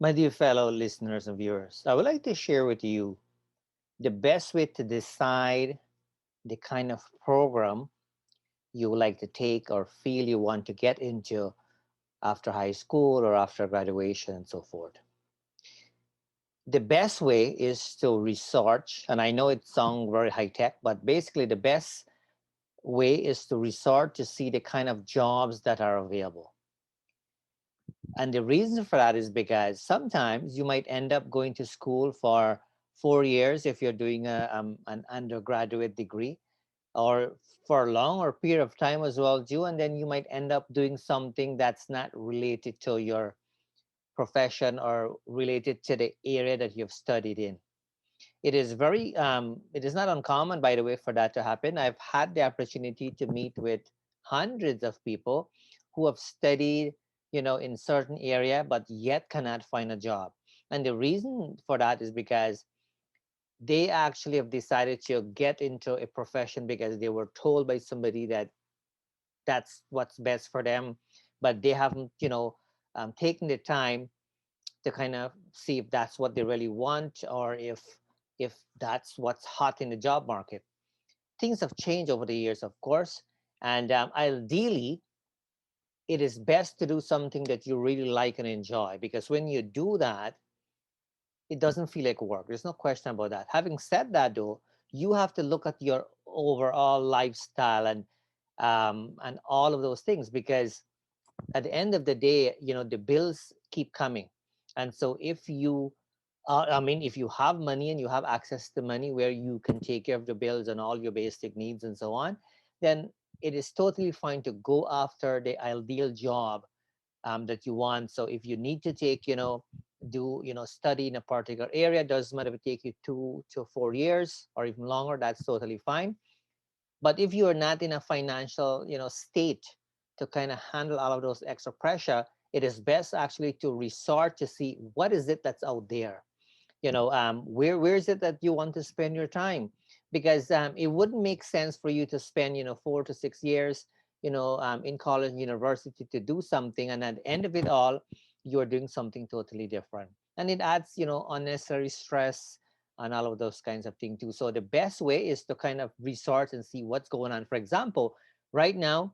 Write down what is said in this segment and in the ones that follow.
My dear fellow listeners and viewers, I would like to share with you the best way to decide the kind of program you would like to take or feel you want to get into after high school or after graduation and so forth. The best way is to research, and I know it sounds very high tech, but basically the best way is to resort to see the kind of jobs that are available. And the reason for that is because sometimes you might end up going to school for 4 years if you're doing an undergraduate degree, or for a longer period of time as well, too. And then you might end up doing something that's not related to your profession or related to the area that you've studied in. It is not uncommon, by the way, for that to happen. I've had the opportunity to meet with hundreds of people who have studied, in certain area, but yet cannot find a job. And the reason for that is because they actually have decided to get into a profession because they were told by somebody that that's what's best for them, but they haven't, taken the time to kind of see if that's what they really want, or if that's what's hot in the job market. Things have changed over the years, of course, and ideally it is best to do something that you really like and enjoy, because when you do that, it doesn't feel like work. There's no question about that. Having said that, though, you have to look at your overall lifestyle and all of those things, because at the end of the day, the bills keep coming. And so if you if you have money and you have access to money where you can take care of the bills and all your basic needs and so on, then it is totally fine to go after the ideal job that you want. So if you need to take, do study in a particular area, doesn't matter if it take you 2 to 4 years or even longer, that's totally fine. But if you are not in a financial, state to kind of handle all of those extra pressure, it is best actually to resort to see what is it that's out there. Where is it that you want to spend your time? Because it wouldn't make sense for you to spend, 4 to 6 years, in college and university to do something, and at the end of it all, you are doing something totally different, and it adds, unnecessary stress and all of those kinds of things too. So the best way is to kind of resort and see what's going on. For example, right now,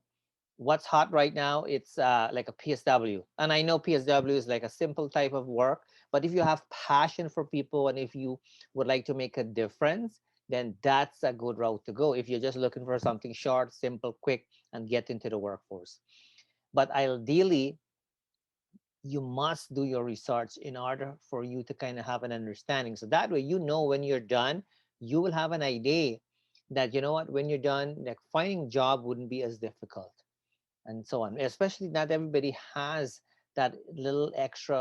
what's hot right now, it's like a PSW, and I know PSW is like a simple type of work, but if you have passion for people and if you would like to make a difference, then that's a good route to go if you're just looking for something short, simple, quick, and get into the workforce. But ideally, you must do your research in order for you to kind of have an understanding, so that way, when you're done, you will have an idea that, what, when you're done, like, finding job wouldn't be as difficult and so on. Especially not everybody has that little extra,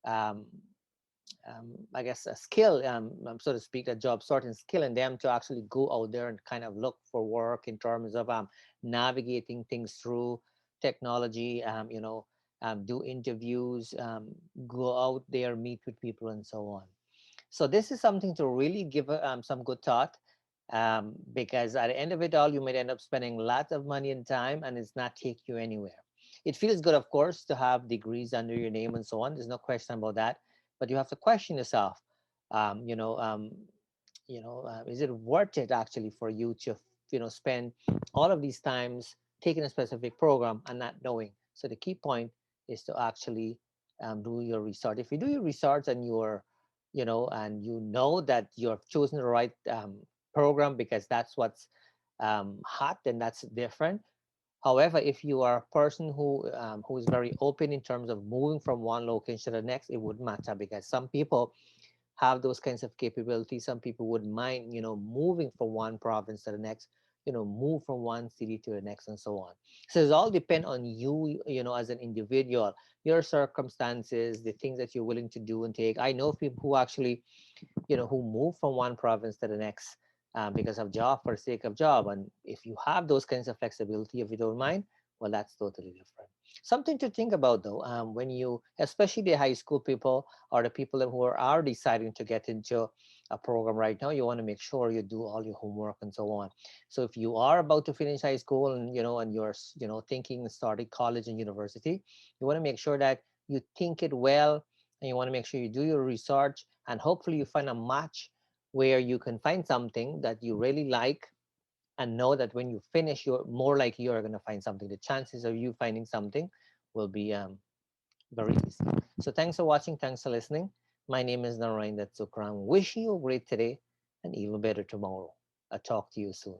um, I guess a skill, so to speak, a job sorting skill in them to actually go out there and kind of look for work in terms of navigating things through technology, do interviews, go out there, meet with people, and so on. So this is something to really give some good thought, because at the end of it all, you might end up spending lots of money and time, and it's not take you anywhere. It feels good, of course, to have degrees under your name and so on. There's no question about that, but you have to question yourself. Um, you know, um, is it worth it actually for you to, spend all of these times taking a specific program and not knowing? So the key point is to actually do your research. If you do your research and and you know that you're choosing the right program because that's what's hot, then that's different. However, if you are a person who is very open in terms of moving from one location to the next, it wouldn't matter, because some people have those kinds of capabilities. Some people wouldn't mind, moving from one province to the next, move from one city to the next, and so on. So it all depend on you, as an individual, your circumstances, the things that you're willing to do and take. I know people who actually, who move from one province to the next, because of job, for the sake of job. And if you have those kinds of flexibility, if you don't mind, well, that's totally different. Something to think about, though, when you, especially the high school people or the people who are deciding to get into a program right now, you want to make sure you do all your homework and so on. So if you are about to finish high school and, and you're, thinking starting college and university, you want to make sure that you think it well, and you want to make sure you do your research, and hopefully you find a match where you can find something that you really like, and know that when you finish, you're more likely you're going to find something. The chances of you finding something will be very easy. So thanks for watching. Thanks for listening. My name is Narayan Datsukram. Wishing you a great today and even better tomorrow. I'll talk to you soon.